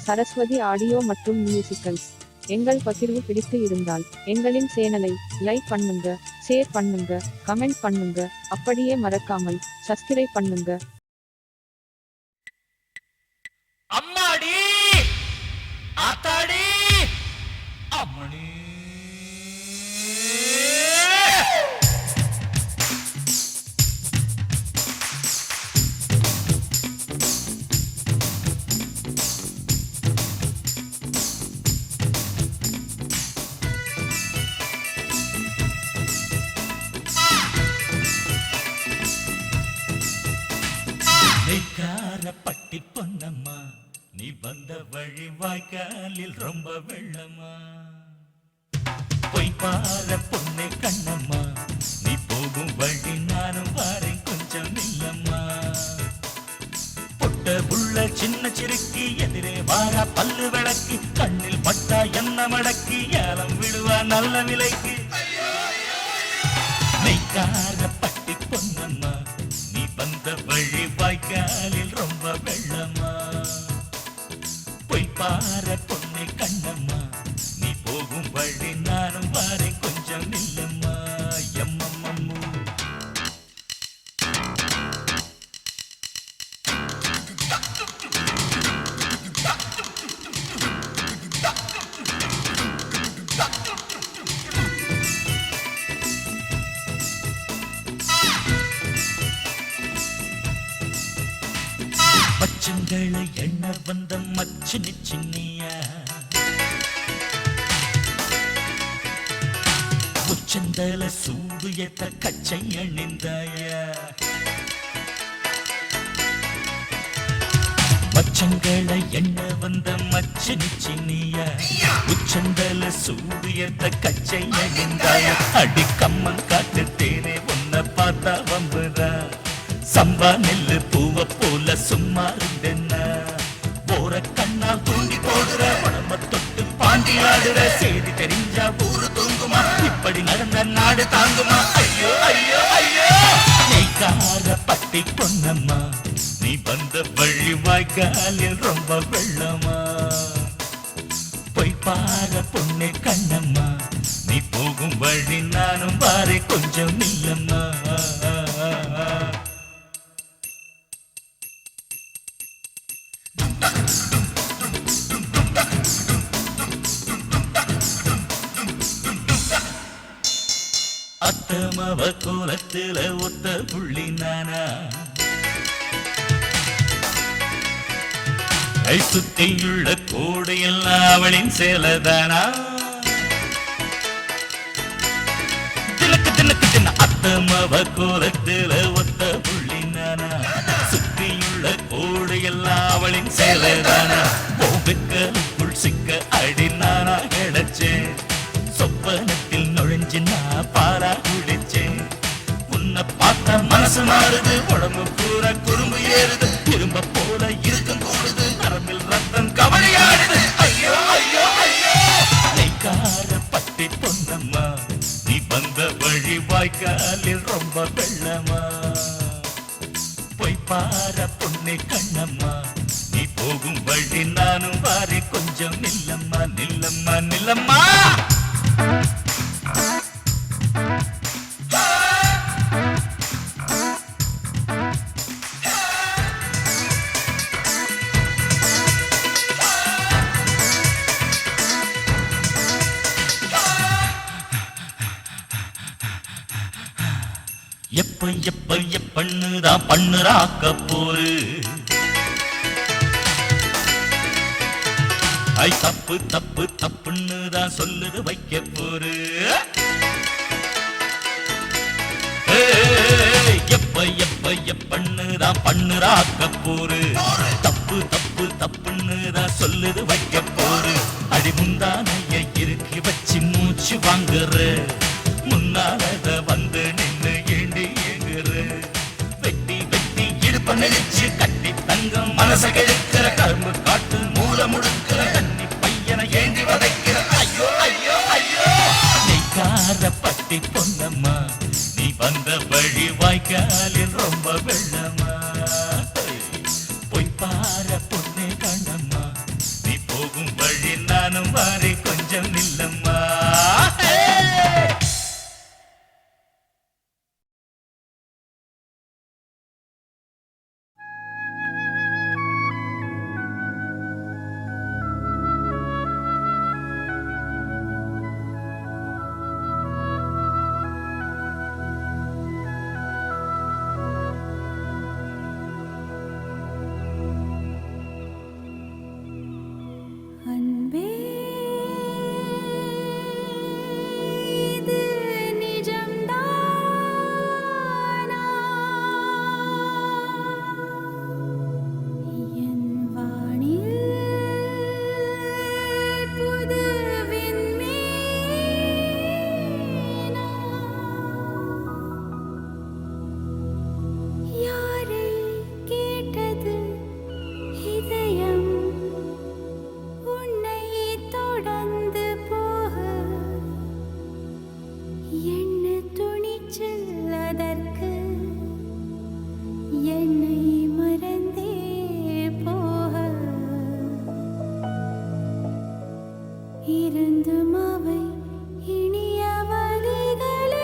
Saraswati audio மற்றும் musicals. எங்கள் பகிர்வு பிடித்து இருந்தால் எங்களின் சேனலை லைக் பண்ணுங்க, ஷேர் பண்ணுங்க, கமெண்ட் பண்ணுங்க. அப்படியே மறக்காமல் சப்ஸ்கிரைப் பண்ணுங்க. அம்மாடி ஆத்தாடி அம்மணி பட்டி பொன்னம்மா, நீ வந்த வழி வாய்க்காலில் ரொம்ப வெள்ளம்மா. பொய் பார பொண்ணு கண்ணம்மா, நீ போகும் வழி நானும் வாரேன் கொஞ்சம் இல்லம்மா. பொட்ட புள்ள சின்ன சிறுக்கி எதிரே வாரா பல்லு விளக்கி, கண்ணில் பட்டா என்ன மடக்கி ஏலம் விடுவா நல்ல விலைக்கு. நெய்க்கார பட்டி பொன்னம்மா, நீ வந்த வழி வாய்க்காலில் ரொம்ப வெள்ளம்மா. பொய் பார பொண்ணு கண்ணம்மா, நீ போகும் வழி நானும் வாரே கொஞ்சம் இல்லம்மா. எம்மம்மம்மூ பச்சங்களை எண்ண வந்த மச்சினி சின்னியா, உச்சந்தல சூடு ஏத்த கச்சை அணிந்தாயா. பச்சங்களை எண்ண வந்த மச்சினி சின்னியா, உச்சந்தல சூடு ஏத்த கச்சை அணிந்தாயா. அடி கம்மன் காத்து தேனே உன்னை பார்த்தா வம்புறா. சம்பா நெல்லு பூவ போல சும்மா இருந்தென்ன, போற கண்ணா தூண்டி போடுற உடம்ப தொட்டு பாண்டி ஆடுற. செய்தி தெரிஞ்சா ஊரு தூங்குமா, இப்படி நடந்த நாடு தாங்குமா. ஐயோ ஐயோ ஐயோ நெய்க்கார பட்டி பொன்னம்மா, நீ வந்த வழி வாய்க்காலில் ரொம்ப வெள்ளமா. பொய் பார பொண்ணு கண்ணம்மா, நீ போகும் வழி நானும் வாரே கொஞ்சம் இல்லம்மா. அத்தமவ கோலத்துல ஒத்த புள்ளி நானா, கை சுத்தியுள்ள கோடு எல்லாம் அவளின் சேலதானா. தினக்கு தினக்கு தின அத்தமவ கோலத்துல ஒத்த புள்ளி நானா, சுத்தியுள்ள கோடு எல்லாம் அவளின் சேலதானா. போகுக்குள் சிக்க அடி நானா கிடைச்சேன், சொப்பனத்தில் நுழைஞ்சு நான் பாரா குடிச்சேன். உன்னை பார்த்தா மனசு மாறுது, உடம்பு பூரா குறும்பு ஏறுது. திரும்ப போல இருக்கும் கூடுது, நரம்பில் ரத்தம் கவலையாடுது. ஐயோ ஐயோ ஐயோ நெய்க்கார பட்டி பொன்னம்மா, நீ வந்த வழி வாய்க்காலில் ரொம்ப வெள்ளமா. பொய் பார பொண்ணு கண்ணம்மா, நீ போகும் வழி நானும் வாரே கொஞ்சம் நில்லம்மா நில்லம்மா நில்லம்மா. எப்ப எப்ப எப்பண்ணுதான் பண்ணுறாக்க போரு. ஐ தப்பு தப்பு தப்புன்னுதான் சொல்லுது வைக்க போரு. எப்ப எப்ப எப்பண்ணுதான் பண்ணுறாக்க போரு. தப்பு தப்பு தப்புன்னுதான் சொல்லுது வைக்க போரு. அடி முந்தானைய இறுக்கி வச்சு மூச்சு வாங்குற, முன்னாலத வந்து நின்னு ஏண்டி ஏங்குற. வெட்டி வெட்டி இடுப்ப நெரிச்சு கட்டி தங்கம் மனச கெடுக்கிற, கரும்பு காட்டு மூல முடுக்கிற, தண்ணி பையனை ஏண்டி வதைக்கிற. ஐயோ ஐயோ ஐயோ நெய்க்கார பட்டி பொன்னம்மா, நீ வந்த வழி வாய்க்காலில் ரொம்ப வெள்ளமா. பொய் பார பொண்ணே கண்ணம்மா, நீ நானும் வாரே கொஞ்சம் நில்லம்மா. அன்பே இது நிஜம்தானா? என் வானில் புது விண்மீனா? யாரை கேட்டது இதயம் உன்னை தொடர்ந்து போக? என்ன துணிச்சல் அதற்கு? என்னை மறந்தே போக இருந்தும் அவை இனிய வழிகளே.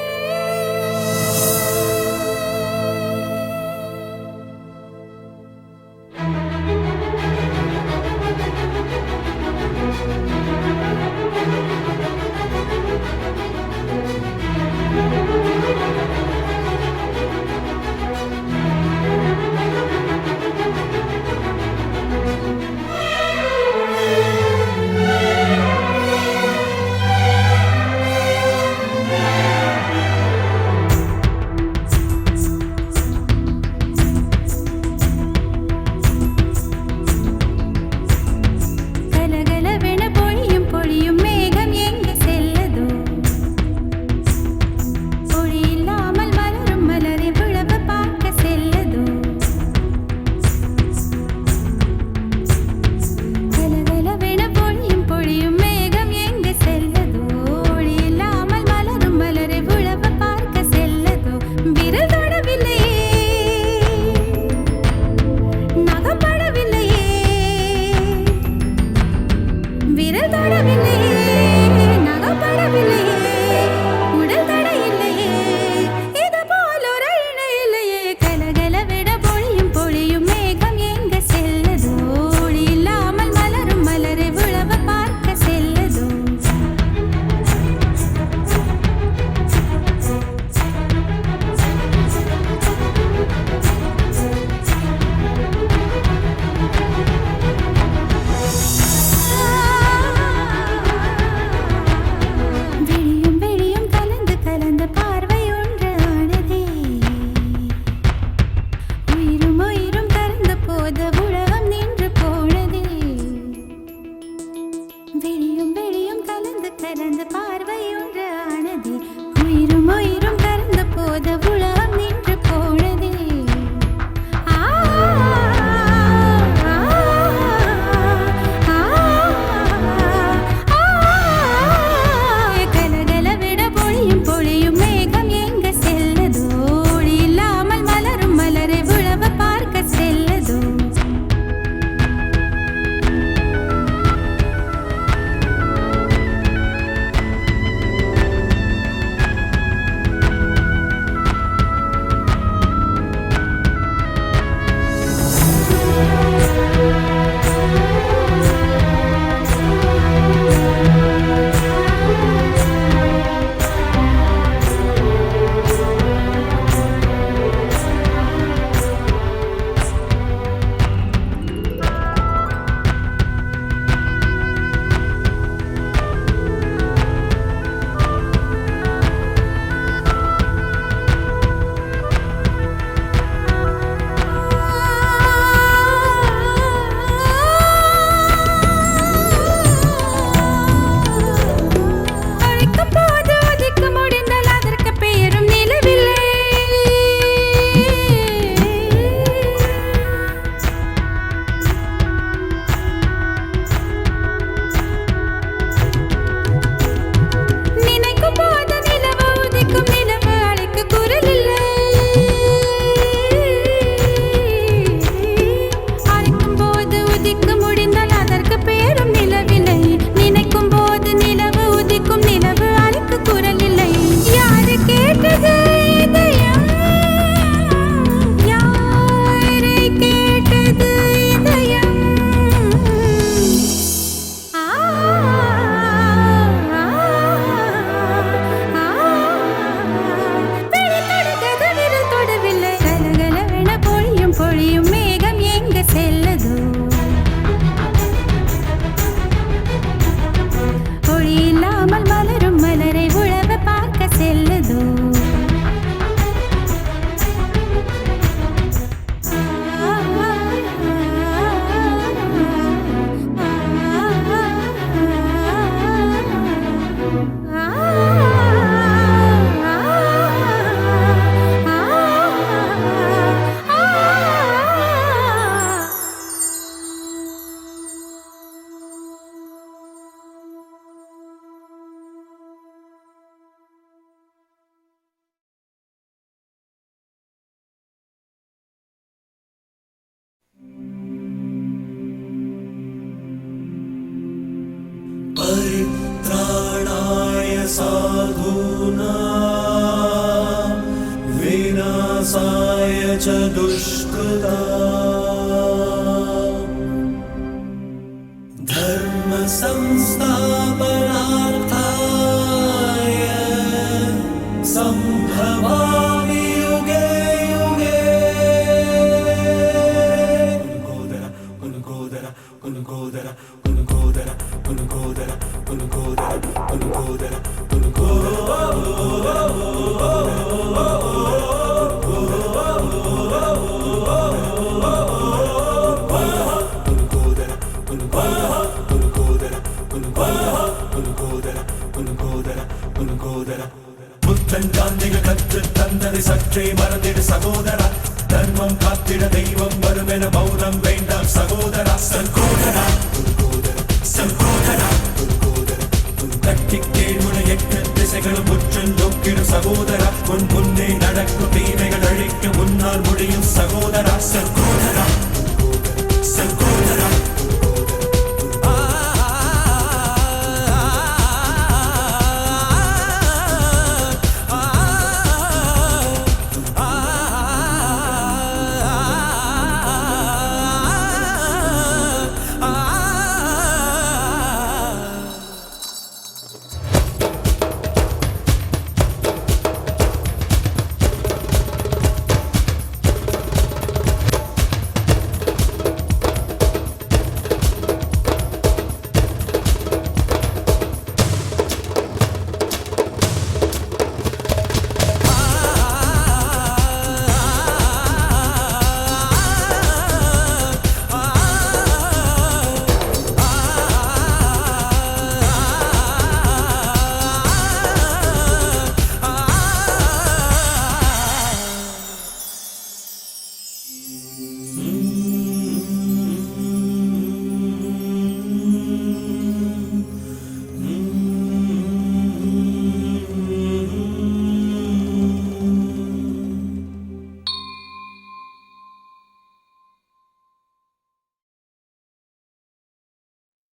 च दुष्कृता धर्म संस्थापनार्थाय संभवामि युगे युगे Ungodara, Ungodara, Ungodara, Ungodara, Ungodara, Ungodara, புத்தன் காந்திகள் கற்றுத் தந்ததை சற்றே மறந்திடு சகோதரா தர்மம் காத்திட தெய்வம் வரும் என மௌனம் வேண்டாம் சகோதரா சகோதரா சகோதரா தட்டி கேள்வினை 8 திசைகளும் உற்று நோக்கிடும் சகோதரா உன் முன்னே நடக்கும் தீமைகள் அழிக்க முன்னால் முடியும் சகோதரா சகோதரா சகோதரா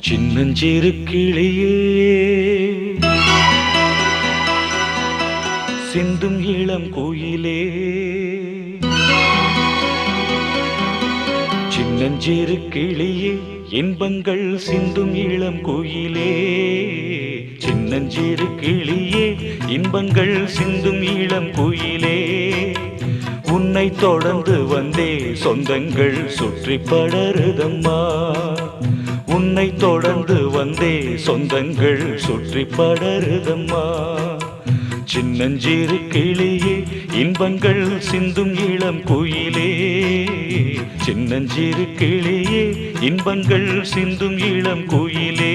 சின்னஞ்சிறு கிளியே சிந்தும் இளம் கோயிலே சின்னஞ்சிறு கிளியே இன்பங்கள் சிந்தும் இளம் கோயிலே சின்னஞ்சிறு கிளியே இன்பங்கள் சிந்தும் இளம் கோயிலே உன்னை தொடர்ந்து வந்தே சொந்தங்கள் சுற்றி படருதம்மா உன்னை தொடர்ந்து வந்தே சொந்தங்கள் சுற்றி படருதம்மா சின்னஞ்சிறு கிளியே இன்பங்கள் சிந்தும் இளம் கோயிலே சின்னஞ்சிறு கிளியே இன்பங்கள் சிந்தும் இளம் கோயிலே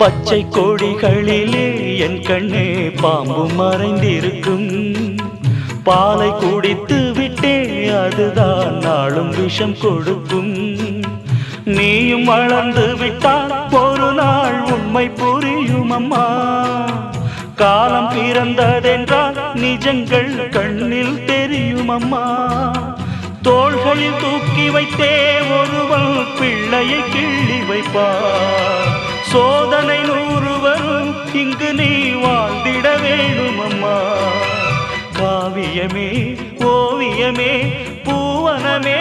பச்சை கொடிகளிலே என் கண்ணே பாம்பு மறைந்திருக்கும் பாலை குடித்து விட்டே அதுதான் நாளும் விஷம் கொடுக்கும் நீயும் வளர்ந்து விட்டால் ஒரு நாள் உண்மை புரியும் அம்மா காலம் பிறந்ததென்றால் நிஜங்கள் கண்ணில் தெரியும் அம்மா தோள்களில் தூக்கி வைத்தே ஒருவன் பிள்ளையை கிள்ளி வைப்பார் சோதனை 100 வரும் இங்கு நீ வாழ்ந்திட வேணும் அம்மா காவியமே ஓவியமே பூவனமே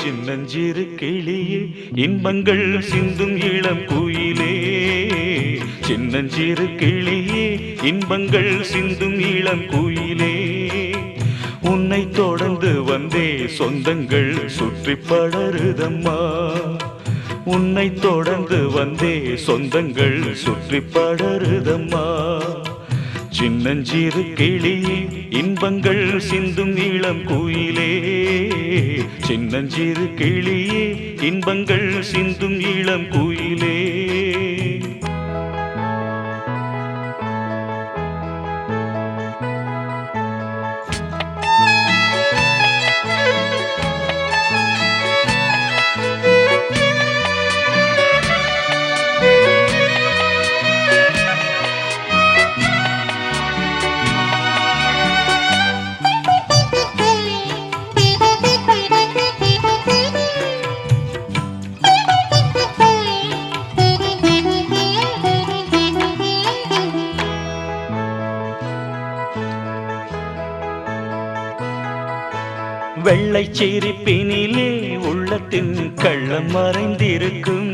சின்னஞ்சிறு கிளியே இன்பங்கள் சிந்தும் இளம் கோயிலே சின்னஞ்சிறு கிளியே இன்பங்கள் சிந்தும் இளம் கோயிலே உன்னை தொடர்ந்து வந்தே சொந்தங்கள் சுற்றி படருதம்மா உன்னை தொடர்ந்து வந்தே சொந்தங்கள் சுற்றி படருதம்மா சின்னஞ்சிறு கிளியே இன்பங்கள் சிந்தும் இளம் கோயிலே சின்னஞ்சிறு கிளியே இன்பங்கள் சிந்தும் இளம் கோயிலே வெள்ளை சிரிப்பினிலே உள்ளத்தின் கள்ளம் மறைந்திருக்கும்.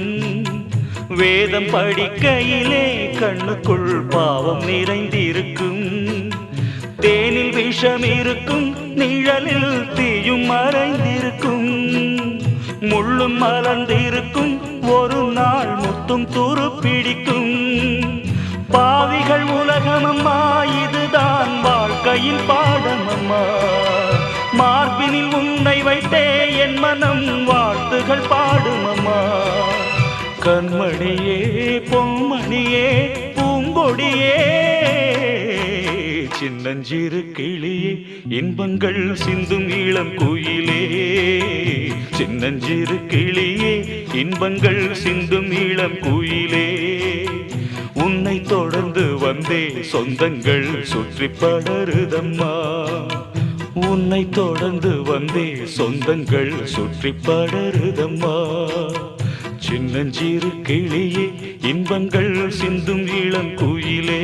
வேதம் படிக்கையிலே கண்ணுக்குள் பாவம் நிறைந்திருக்கும். தேனில் விஷம் இருக்கும், நிழலில் தீயும் மறைந்திருக்கும். முள்ளும் மலர்ந்திருக்கும், ஒரு நாள் முத்தும் துருப்பிடிக்கும். பாவிகள் உலகமம்மா, இதுதான் வாழ்க்கையின் பாடமம்மா. மார்பினில் உன்னை வைத்தே என் மனம் வாழ்த்துகள் பாடுமம்மா. கண்மணியே பொன்மணியே பூங்கொடியே சின்னஞ்சிறு கிளியே இன்பங்கள் சிந்தும் இளம் குயிலே. சின்னஞ்சிறு கிளியே இன்பங்கள் சிந்தும் இளம் குயிலே. உன்னை தொடர்ந்து வந்தே சொந்தங்கள் சுற்றி படருதம்மா. உன்னை தொடர்ந்து வந்தே சொந்தங்கள் சுற்றி படருதம்மா. சின்னஞ்சிறு கிளியே இன்பங்கள் சிந்தும் இளம் குயிலே.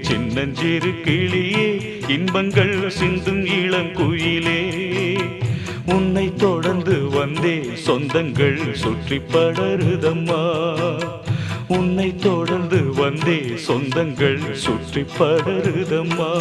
சின்னஞ்சிறு கிளியே இன்பங்கள் சிந்தும் இளம் குயிலே. உன்னை தொடர்ந்து வந்தே சொந்தங்கள் சுற்றி படருதம்மா. உன்னை தொடர்ந்து வந்தே சொந்தங்கள் சுற்றி படருதம்மா.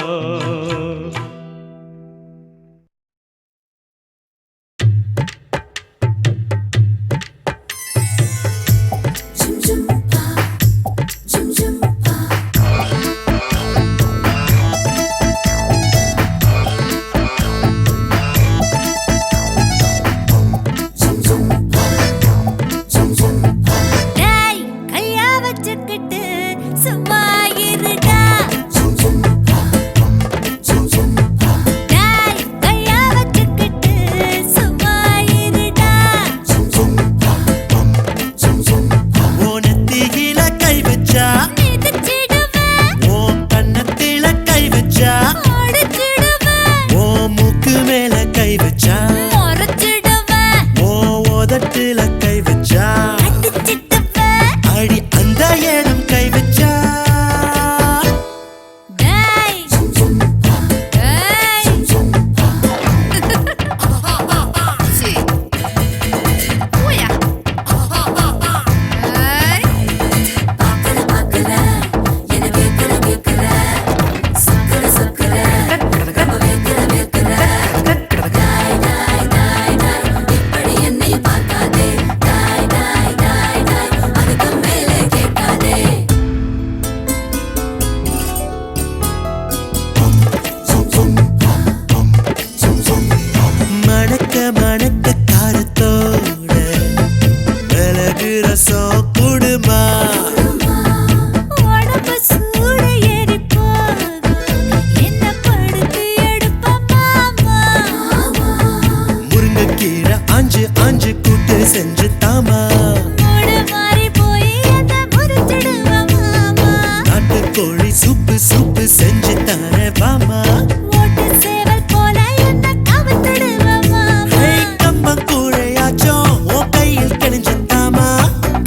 கம்பம் கூழையாச்சோ உன் கையில் கிழிஞ்சு தாமா.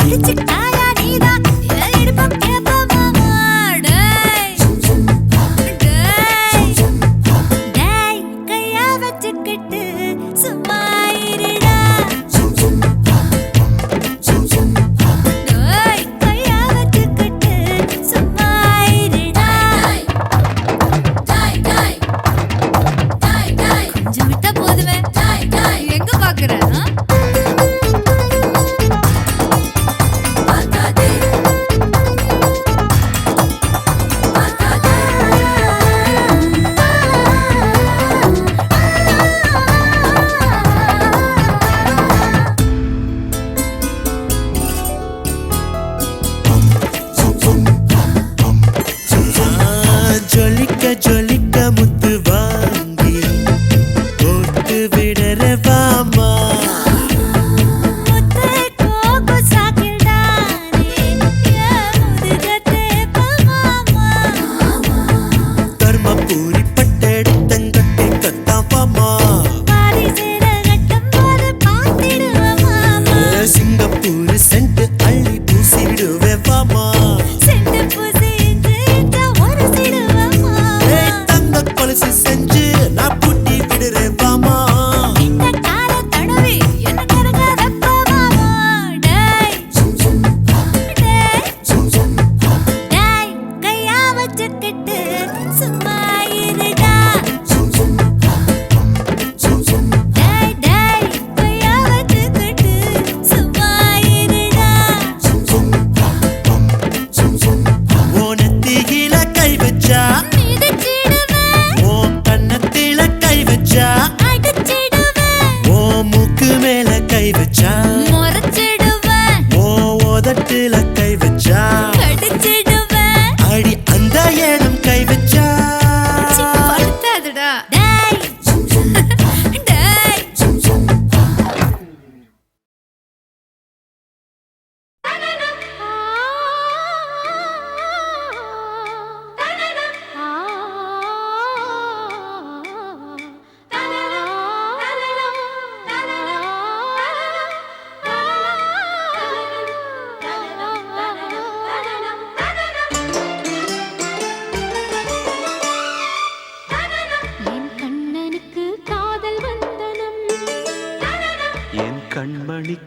கிழிச்சுட்டாயா நீதான்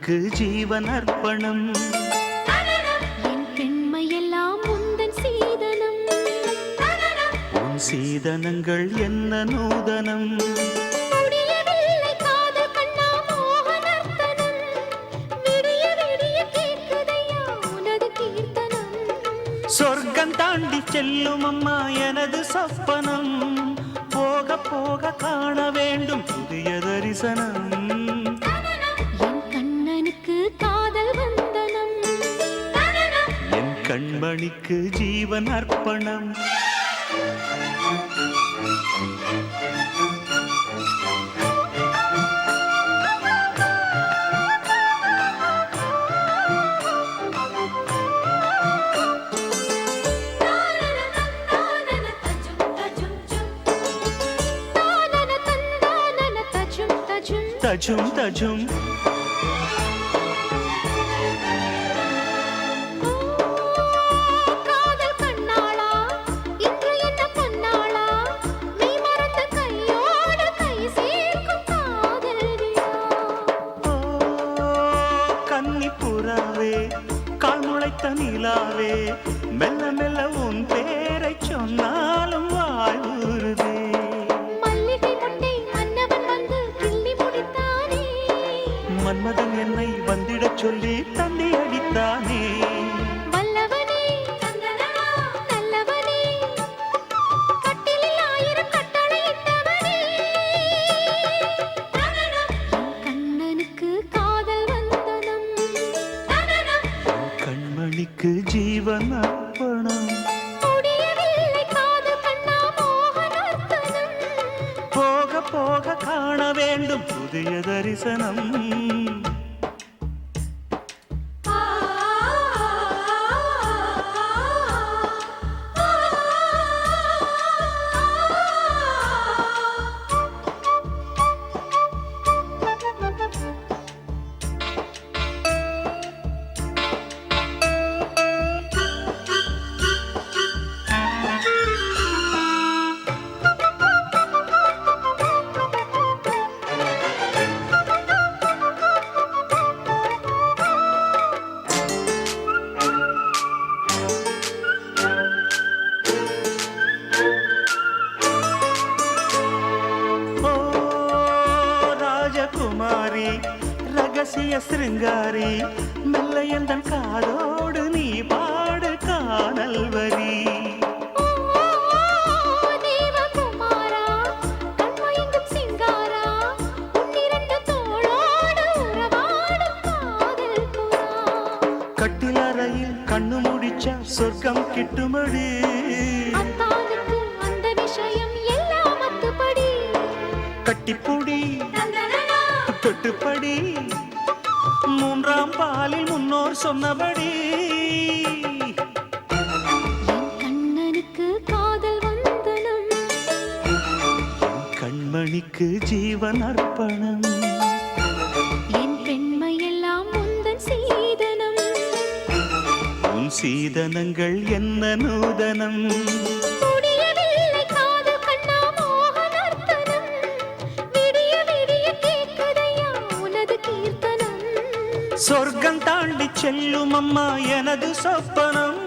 கண்மணிக்கு ஜீவன் அர்ப்பணம். என் பெண்மையெல்லாம் உந்தன் சீதனம். உன் சீதனங்கள் என்ன நூதனம். முடியவில்லை காதல் கண்ணா மோகனர்த்தனம். விடிய விடிய கேட்குதையா உனது கீர்த்தனம். சொர்க்கம் தாண்டி செல்லும் அம்மா எனது சொப்பனம். போக போக காண வேண்டும் புதிய தரிசனம். என் கண்ணனுக்கு காதல் வந்தனம். என் கண்மணிக்கு ஜீவன் அர்ப்பணம். தஜும் தஜும் காதல் கண்ணாளா இன்று என்ன பொன்னாளா நீ மறந்த கையோடு கை சேர்க்கும் காதல் விழா. கன்னி புறாவே கால் முளைத்த நிலாவே மெல்ல மெல்ல உன் பேரை சொன்னாலும் வாழ்வுறுதே. மல்லிகை முட்டை மன்னவன் வந்து கிள்ளி முடித்தானே. மன்மதன் என்னை வந்திடச் சொல்லி தந்தி அடித்தானே. வல்லவனே நல்லவனே கட்டிலில் 1000 கட்டளையிட்டவனே. என் கண்ணனுக்கு காதல் வந்தனம். கண்மணிக்கு ஜீவன் அர்ப்பணம். முடியவில்லை காதல் கண்ணா மோகனர்த்தனம். போக போக காண வேண்டும் புதிய தரிசனம். ஓ ராஜகுமாரி ரகசிய சிருங்காரி மெல்ல எந்தன் காதோடு நீ பாடு காணல் வரி. தேவகுமாரா கண்மயங்கும் சிங்காரா உன்னிரண்டு தோளோடு உறவாடும் காதல் புறா. கட்டிலறையில் கண்ணு முடிச்ச சொர்க்கம் கிட்டுமடி. அத்தானுக்கு அந்த விஷயம் எல்லாம் அத்துப்படி. கட்டிப்புடி தொட்டுப்படி மூன்றாம் பாலில் முன்னோர் சொன்னபடி. என் கண்ணனுக்கு காதல் வந்தனம். கண்மணிக்கு ஜீவன் அர்ப்பணம். என் பெண்மையெல்லாம் உந்தன் சீதனம். உன் சீதனங்கள் என்ன நூதனம். முடியவில்லை காதல் கண்ணா மோகனர்த்தனம். விடிய விடிய கேட்குதையா உனது கீர்த்தனம். சொர்க்கம் தாண்டி செல்லும் அம்மா எனது சொப்பனம்.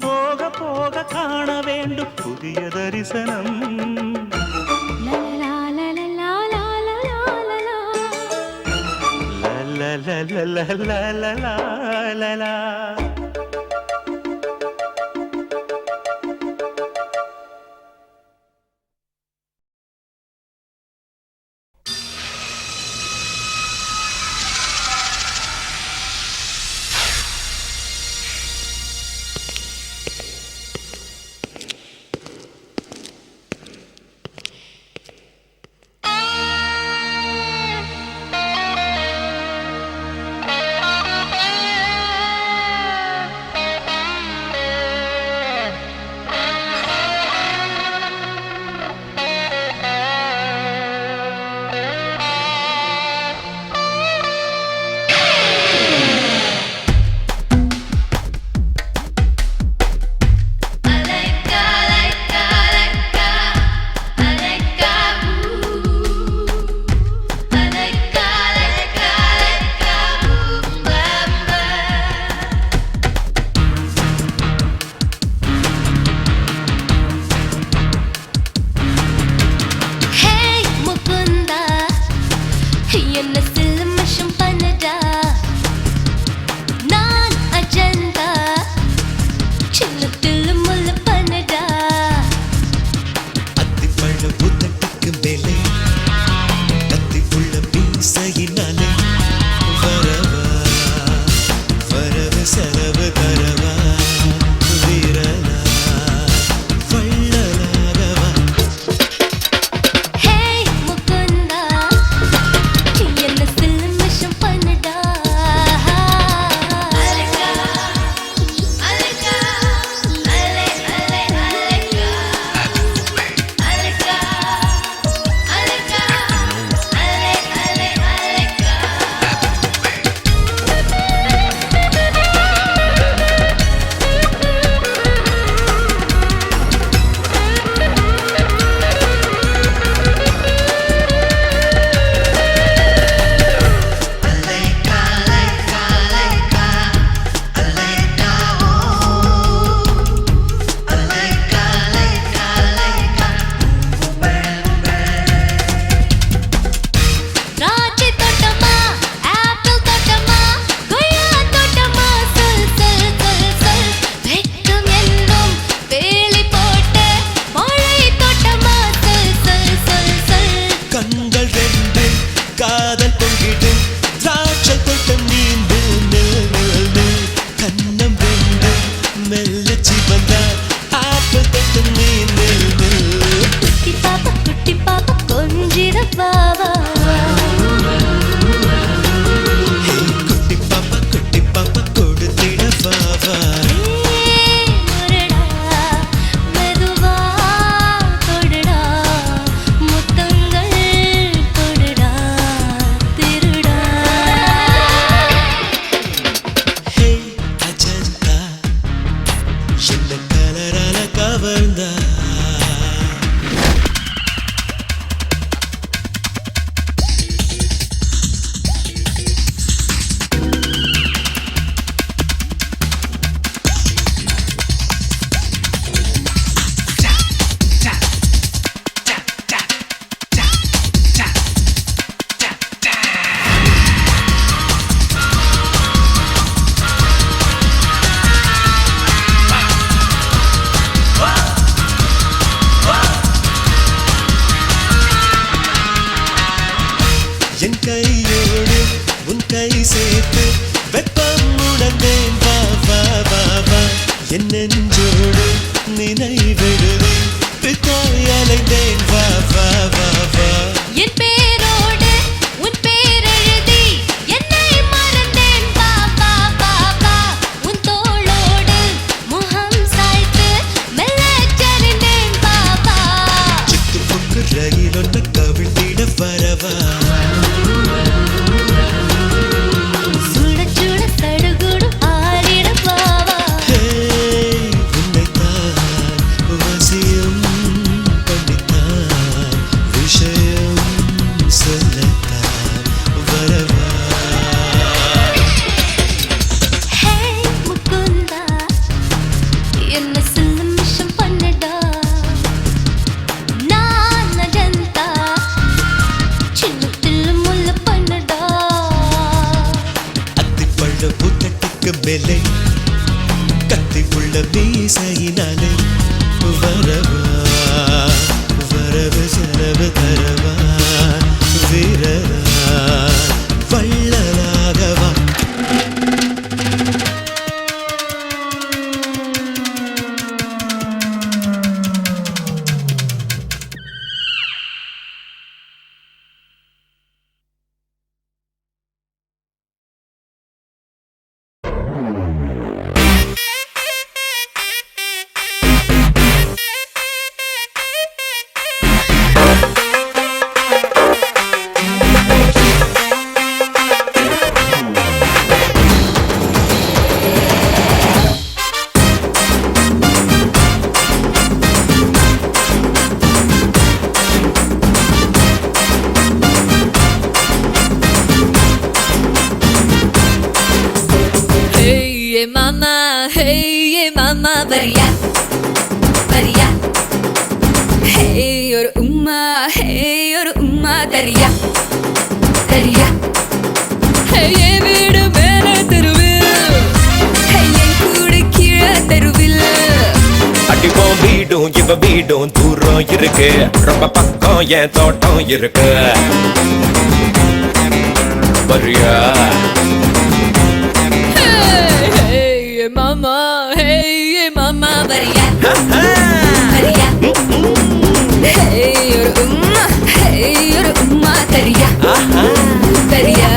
போக போக காண வேண்டும் புதிய தரிசனம். லலலா லலலா லாலலா. லலலலலலலலலலா. என் நெஞ்சோடு நினைவெழுதி பித்தாய் அலைந்தேன் வா வா வா வா என் பேரோடு உன் பேரெழுதி என்னை மறந்தேன் வா வா வா வா உன் தோளோடு முகம் சாய்த்து மெல்லச் சரிந்தேன் வா வா சித்து பொக்கு ரயில் ஒன்று கவிழ்ந்திட வரவா சுட சுட சடுகுடு ஆறிட வா வா ஹே உன்னைத்தான் வசியம் பண்ணித்தான் விஷயம் சொல்லத்தான் வரவா ஹே முகுந்தா என்ன சின்ன மிஷம் பண்ணடா நான் அஜந்தா சின்னத்தில் முல்ல பண்ணடா அத்திப்பழ பூத்தட்டுக்கு மேலே கத்தி உள்ள மீசையினாலே வரவா வரவு செலவு தரவா வீரரா வள்ளலாகவா Hey mama, varia, varia. Hey ஒரு உம்மா தரியா, தரியா. Hey என் வீடு மேல தெருவில், hey என் கூடு கீழே தெருவில். அடிவோம் வீடும் இவ வீடும் தூரம் இருக்கு ரொம்ப பக்கம் என் தோட்டம் இருக்கு வரியா Mama, varia, varia. Hey ஒரு உம்மா தரியா, தரியா.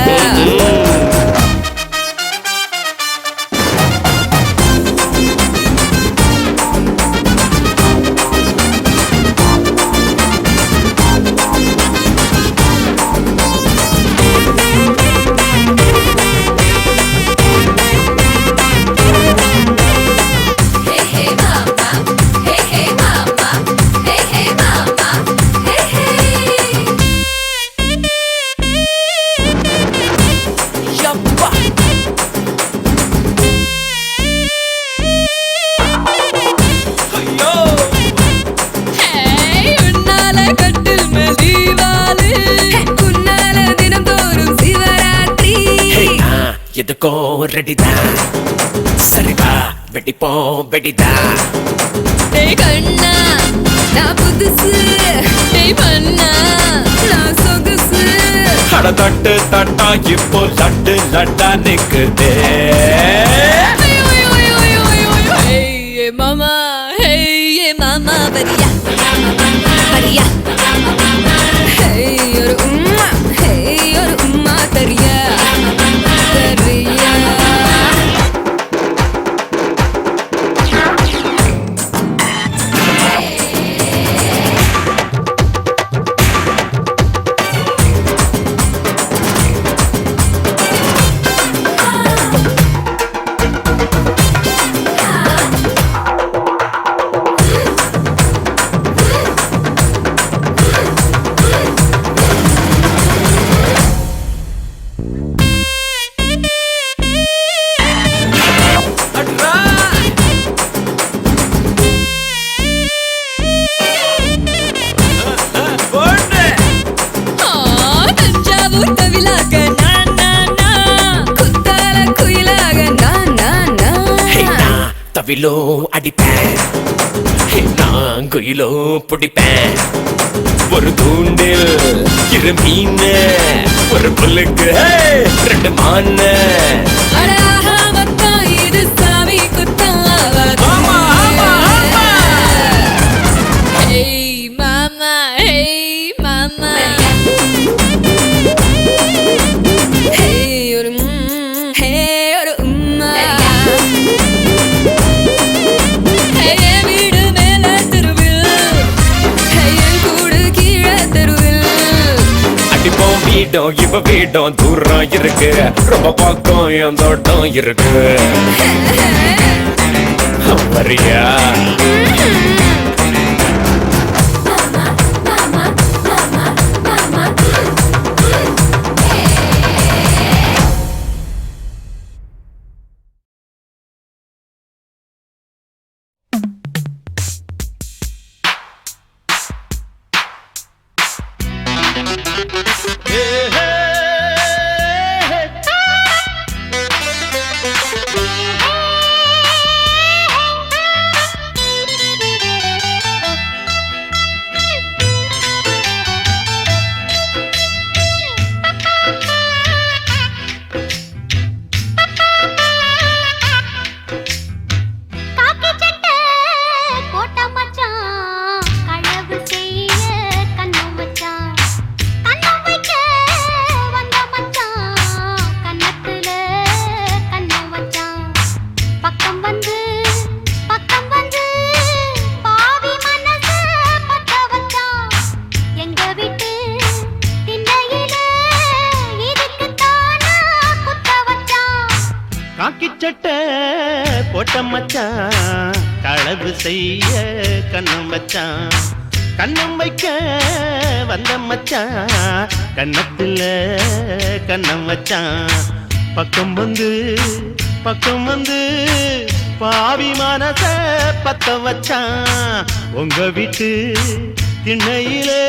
எதுக்கும் ரெடிதான் சரிவா வெடிப்போம் வெடிதான் டேய் கண்ணா நான் புதுசு டேய் பண்ணா நான் சொகுசு அட தட்டு தட்டா இப்போ லட்டு லட்டா நிக்குதே ஹே மாமா வரியா வரியா ஒரு உம்மா தரியா தரியா தவிலோ அடிப்பேன் நான் குயிலோ பிடிப்பேன் ஒரு தூண்டில் இரு மீன் ஒரு புல்லுக்கு ரெண்டு மான் இது சாமி குத்தாவதா வீடும் இவ வீடும் தூரம் இருக்கு ரொம்ப பக்கம் என் தோட்டம் இருக்கு வரியா போட்ட மச்சான் களவு செய்ய கண்ணம் வச்சான் கண்ணம் வைக்க வந்த மச்சான் கண்ணத்துல கண்ணம் வச்சான் பக்கம் வந்து பாவி மனச பத்த வச்சான் உங்க வீட்டு திண்ணையிலே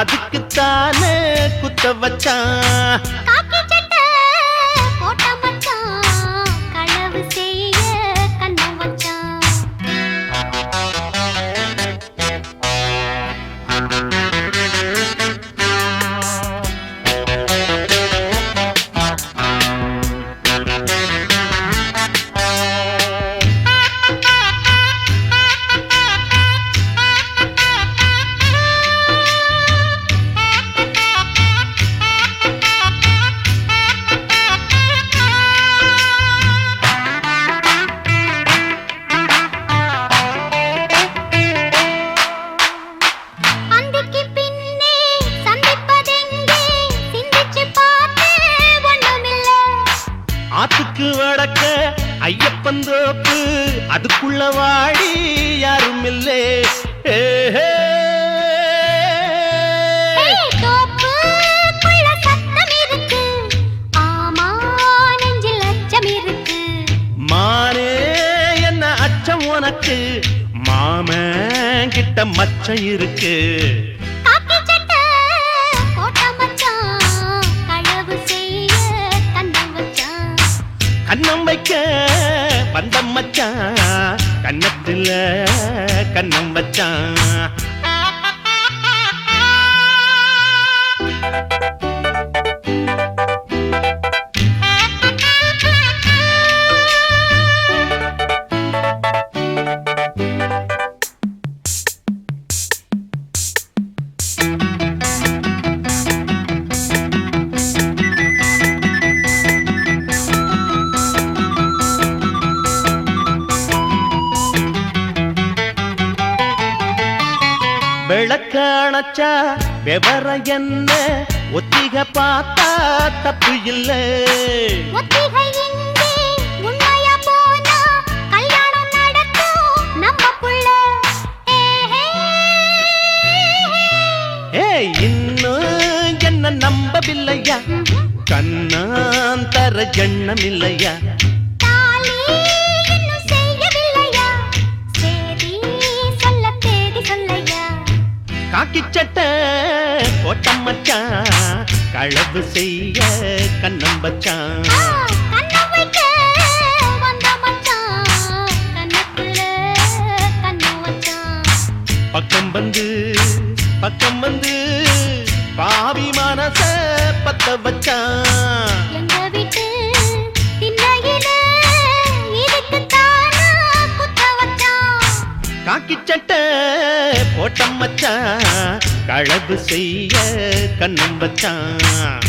அதுக்குத்தானே குத்த வச்சான் ஆத்துக்கு வடக்க ஐயப்பன் தோப்பு அதுக்குள்ள வாடி யாரும் இல்லே மானே என்ன அச்சம் உனக்கு மாமன் கிட்ட மச்சம் இருக்கு கண்ணம் வைக்க வந்த மச்சான் கண்ணத்துல கண்ணம் வச்சான் விளக்கணச்சா விவரம் என்ன ஒத்திக பார்த்தா தப்பு இல்லை இன்னும் என்ன நம்பவில்லையா கண்ணாந்தர எண்ணம் இல்லையா காக்கி சட்டை போட்ட மச்சான் களவு செய்ய கண்ணம் வச்சான் பக்கம் வந்து பாவி மனச பத்த வச்சான் காக்கி சட்டை போட்ட மச்சான் களவு செய்ய கண்ணம் வச்சான்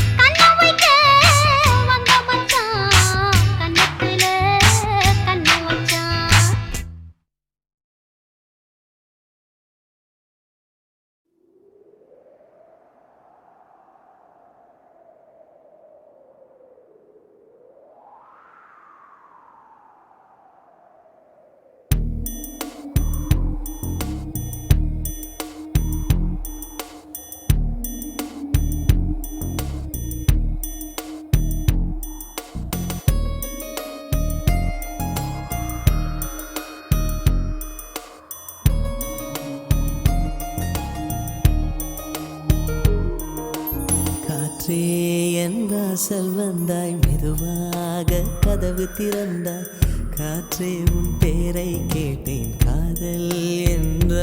வாசல் வந்தாய் மெதுவாக கதவு திறந்தாய் காற்றே உன் பேரை கேட்டேன் காதல் என்ற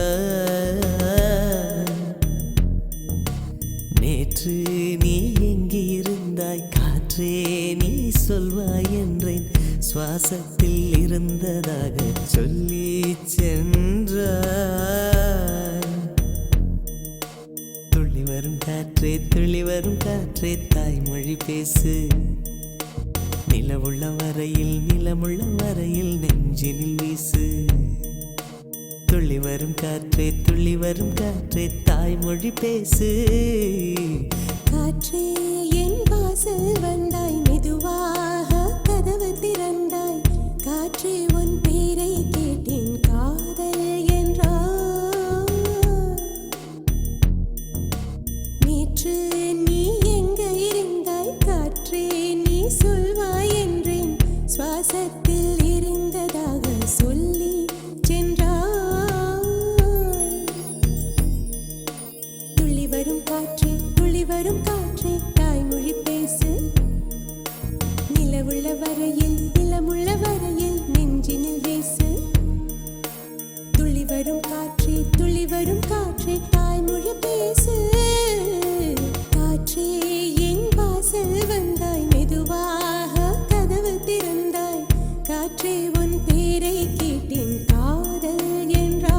நேற்று நீ எங்கே இருந்தாய் காற்றே நீ சொல்வாய் என்றேன் சுவாசத்தில் இருந்ததாக சொல்லி சென்றாய் துள்ளி வரும் காற்றே தாய்மொழி பேசு நிலமுள்ள வரையில் நெஞ்சினில் வீசு துள்ளி வரும் காற்றே தாய்மொழி பேசு காற்றே என் வாசல் வந்தாய் மெதுவாக கதவு திறந்தாய் காற்றே உன் பேரை கேட்டேன் காதல் என்றாய் நேற்று நீ எங்க இருந்தாய் காற்றே நீ சொல்வாய் என்றேன் சுவாசத்தில் இருந்ததாக சொல்லி சென்றாய் துள்ளி வரும் காற்றே தாய்மொழி பேசு நிலமுள்ள வரையில் நெஞ்சினில் வீசு துள்ளி வரும் காற்றே தாய்மொழி பேசு காற்றே என் வாசல் வந்தாய் மெதுவாக கதவு திறந்தாய் காற்றே உன் பேரை கேட்டேன் காதல் என்றாய்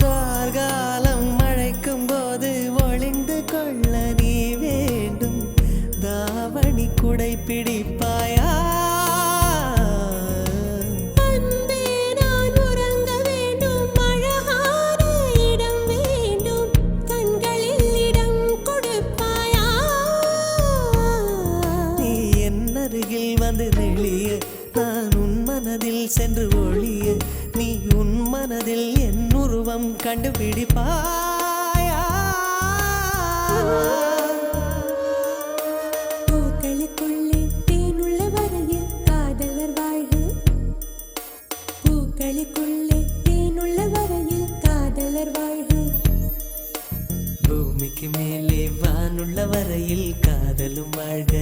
கார்காலம் மழைக்கும் போது ஒளிந்து கொள்ள நீ வேண்டும் தாவணி குடை பிடிப்பாயா அன்பே நான் உறங்க வேண்டும் அழகான இடம் வேண்டும் கண்களில் இடம் கொடுப்பாயா நீ என் அருகில் வந்து நெளிய நான் உன் மனதில் சென்று ஒளிய நீ உன் மனதில் என் உருவம் கண்டுபிடிப்பாயா பூக்களுக்குள்ளே தேனுள்ள வரையில் காதலர் வாழ்க பூக்களுக்குள்ளே தேனுள்ள வரையில் காதலர் வாழ்க பூமிக்கு மேலே வானுள்ள வரையில் காதலும் வாழ்க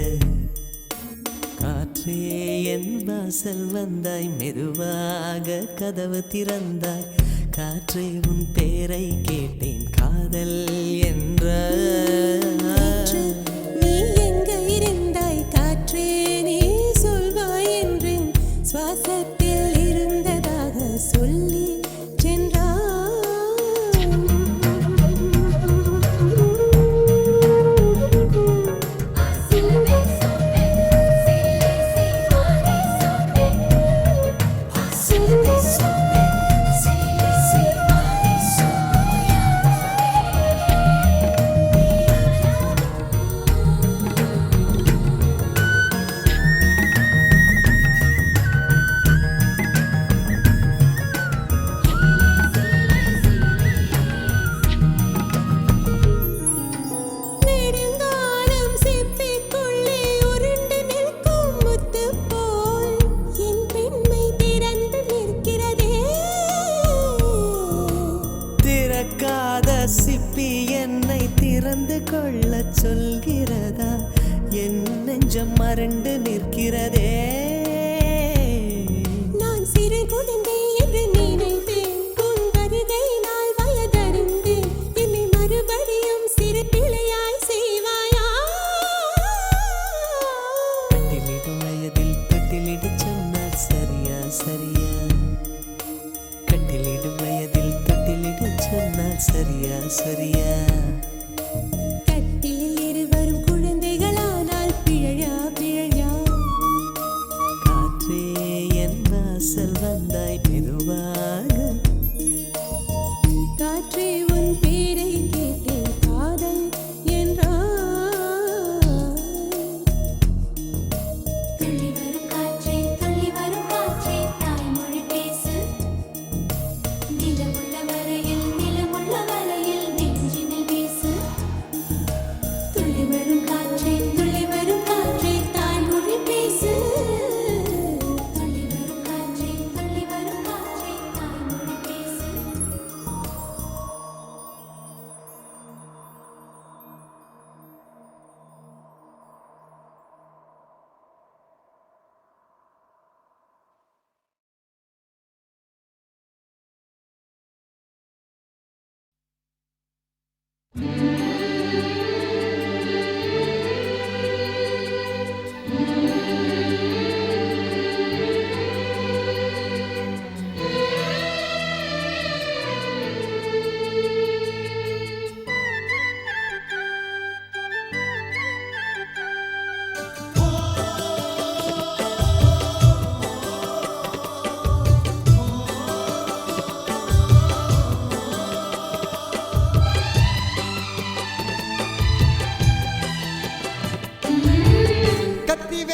காற்றே என் வாசல் வந்தாய் மெதுவாக கதவு திறந்தாய் காற்றே உன் பேரை கேட்டேன் காதல் என்ற நேற்று நீ எங்க இருந்தாய் காற்றே நீ சொல்வாய் என்றேன் சுவாசத்தில் இருந்ததாக சொல்லி நெடுங்காலம் சிப்பிக்குள்ளே உருண்டு நிற்கும் முத்து போல் என் பெண்மை திறந்து நிற்கிறதே திறக்காத சிப்பி என்னை திறந்து கொள்ளச் சொல்கிறதா என் நெஞ்சம் மறண்டு நிற்கிறதே நான் சிறு குழந்தை என்று நினைத்தேன் உன் வருகை நாள் வயதறிந்தேன் என்னை மறுபடியும் சிறு பிள்ளையாய் செய்வாயா கட்டிலிடும் வயதில் தொட்டிலிட சொன்னால் சரியா சரியா கட்டிலிடும் வயதில் தொட்டிலிட சொன்னால் சரியா சரியா கட்டிலில் இருவரும் குழந்தைகளானால் பிழையா பிழையா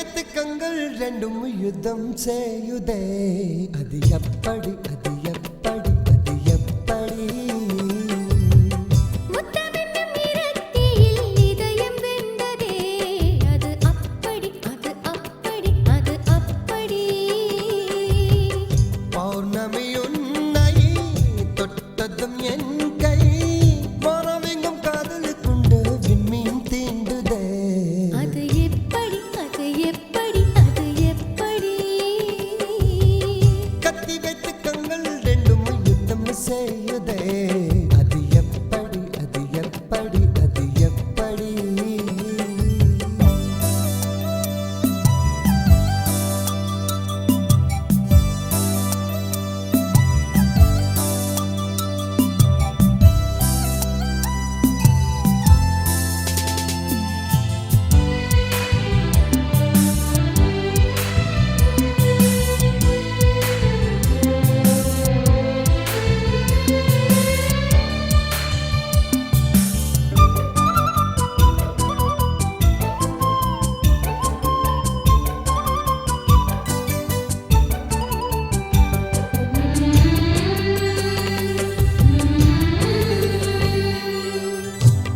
வைத்து கண்கள் ரெண்டும் யுத்தம் செய்யுதே அது எப்படி அது எப்படி அது எப்படி முத்தமிடும் இரத்தியில் இதயம் வெந்ததே அது அப்படி அது அப்படி அது அப்படி பௌர்ணமி உன்னை தொட்டதும் என் கை மரமெங்கும் காதல் கொண்டு விண்மீன் தீண்டுதே அது எப்படி அது எப்படி அது எப்படி கத்தி வைத்து கண்கள் ரெண்டும் யுத்தம் செய்யுதே அது எப்படி அது எப்படி அது எப்படி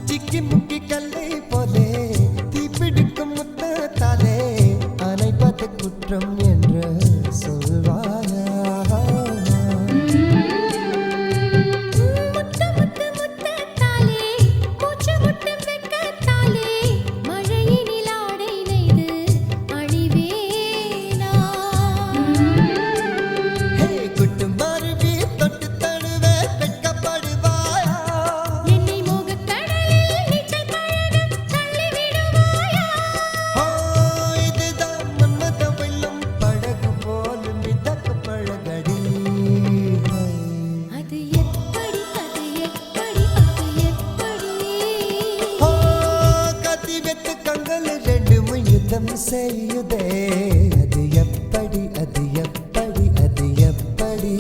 சிக்கி முக்கி கல்லை போலே தீப்பிடிக்கும் முத்தத்தாலே அணைப்பது குற்றம் என்று சொல்வாயா முத்து முத்து முத்தத்தாலே மூச்சு முட்டு வெக்கத்தாலே மழையினில் ஆடை நெய்து அணிவேனா ஹே குட்டு மருவி தொட்டு தழுவே வெட்கப்படுவாயா என்னை மோகக் கடலில் நீச்சல் பழக தள்ளி விடுவாயா ஓ இதுதான் மன்மத வெள்ளம் படகு போல் மிதக்க பழகடி அது எப்படி அது எப்படி அது எப்படி ஓ கத்தி வைத்து கண்கள் ரெண்டும் யுத்தம் செய்யுதே அது எப்படி அது எப்படி அது எப்படி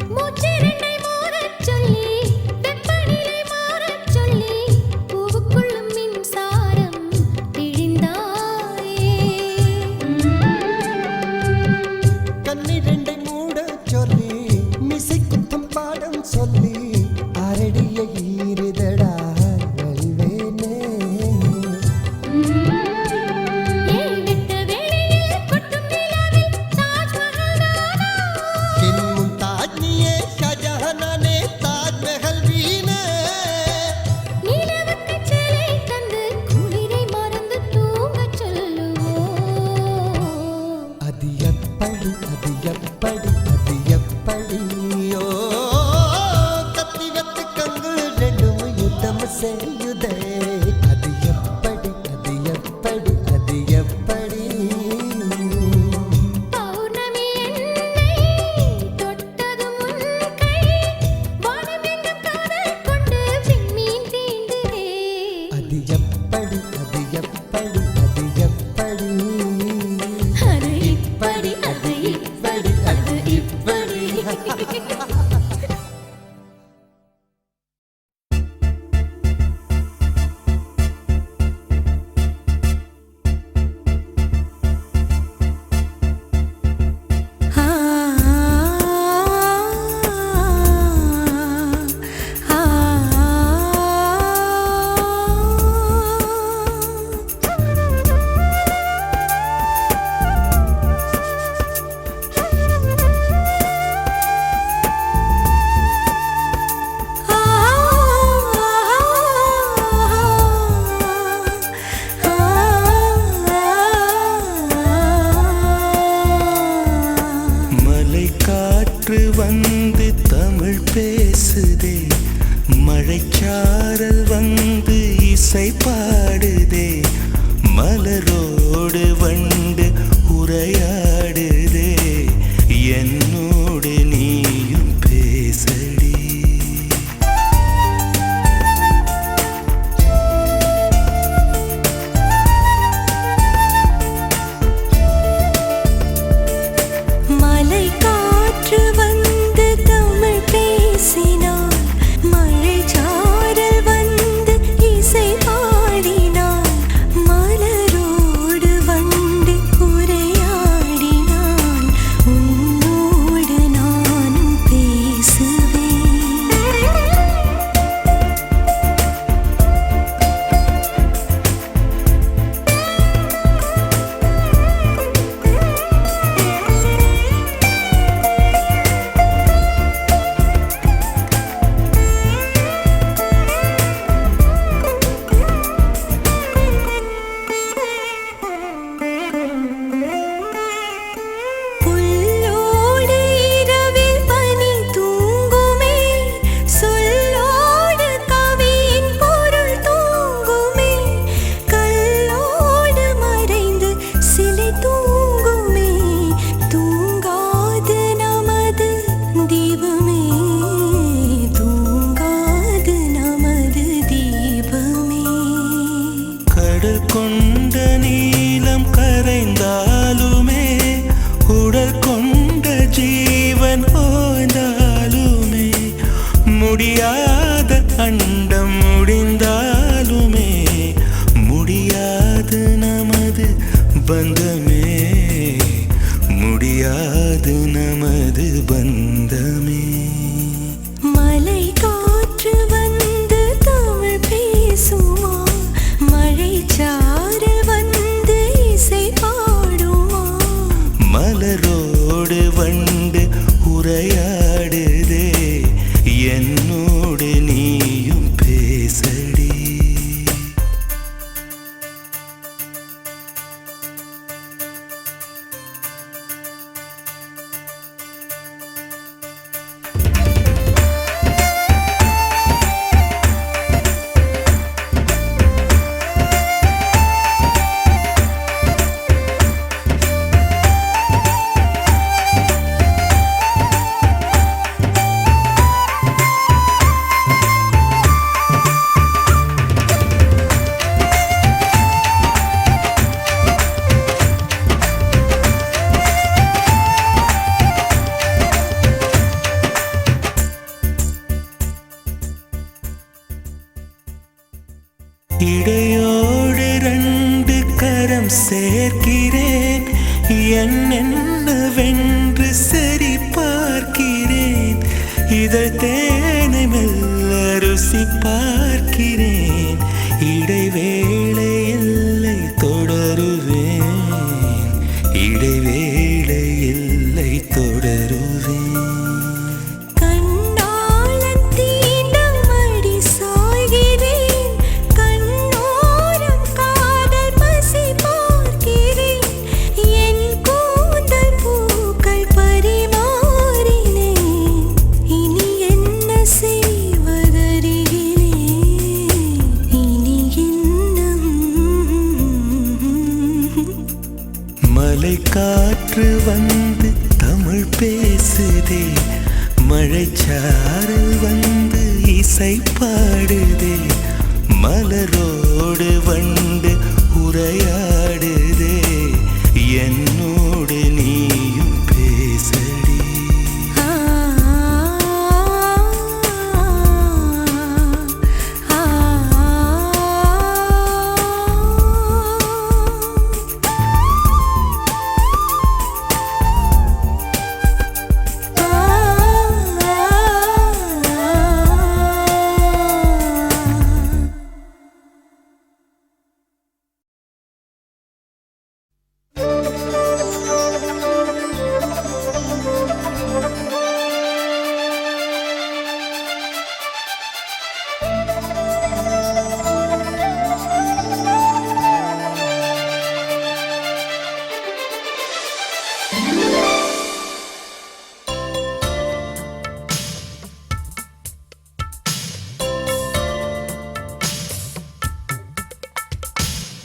மூச்சிரண்டை மாறச் சொல்லி வெப்பநிலை மாறச் சொல்லி பூவுக்குள்ளும் மின்சாரம் பிழிந்தாயே கண்ணிரண்டை மூட சொல்லி மிசை குத்தும் பாடம் சொல்லி அரடிய ஈரிதடா வெல்வேனே ஏன் விட்ட வேளையில் கொட்டும் நிலாவில் தாஜ்மஹல் தானா என் முன்தாஜ் நீயே ஷாஜஹானே தாஜ்மஹல் வீணே நிலவுக்குச் சேலை தந்து குளிரை மறந்து தூங்கச் சொல்லுவோம் அது எப்படி அது எப்படி அது எப்படியோ கத்தி வைத்து கண்கள் ரெண்டும் யுத்தம் செய்யுதே அது எப்படி அது எப்படி அது எப்படி பௌர்ணமி என்னை தொட்டதும் உன் கை வானமெங்கும் காதல் கொண்டு விண்மீன் தீண்டுதே அது எப்படி அது எப்படி அது எப்படி அது இப்படி அது இப்படி அது இப்படி வந்து தமிழ் பேசுதே மழைச்சாரல் இசை பாடுதே மலரோடு வண்டு உரையாடுதே என்னோடு நீயும் பேசடி மலை காற்று வந்து தமிழ் பேசினான் மழை சாரல் வந்து இசை பாடினான் மலரோடு வண்டு உரையாடினான் உன்னோடு நானும் பேசுவேன் புல்லோடு இரவில் பனி தூங்குமே சொல்லோடு கவியின் பொருள் தூங்குமே கல்லோடு மறைந்து சிலை தூங்குமே தூங்காது நமது தீபமே தூங்காது நமது தீபமே கடல் கொண்ட நீலம் கரைந்தாலுமே உடல் கொண்ட ஜீவன் ஓய்ந்தாலுமே முடியாத அண்டம் முடிந்தாலுமே முடியாது நமது பந்தமே முடியாது நமது பந்தமே மலை காற்று வந்து தமிழ் பேசுமா மழை சாரல் வந்து இசை பாடுமா மலரோடு வண்டு உரையாடுதே என்னோடு நீயும் பேசடி இடையோடு ரெண்டு கரம் சேர்க்கிறேன் என்னென்னவென்று சரி பார்க்கிறேன் இதழ் தேனை மெல்ல ருசி பார்க்கிறேன் இடைவேளை எல்லை தொடருவேன் இடைவேளை எல்லை தொடருவேன் கண்ணாளன் தீண்டம் அடி சாய்கிறேன் கண்ணோரம் காதல் பசி பார்க்கிறேன் என் கூந்தல் பூக்கள் பரிமாறினேன் இனி என்ன செய்வதறிகிறேன் இனி என்ன மலை காற்று வந்து தமிழ் பேசுதே மழைச்சாரல் வந்து இசை பாடுதே மலரோடு வண்டு உரையாடுதே என்னோடு நீயும் பேசடி ஆ ஆ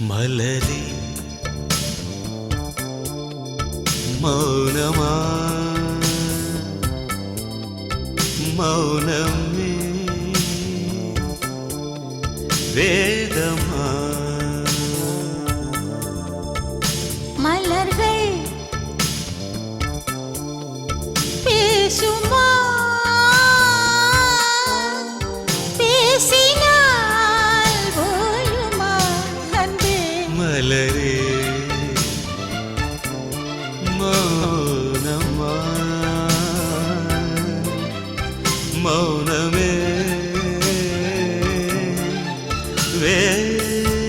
மலரே மௌனமா மௌனமே வேதமா மலர்கள் பேசுமா பேசினால் போயுமா அன்பே மலரே மௌனமா மௌனமே வேதமா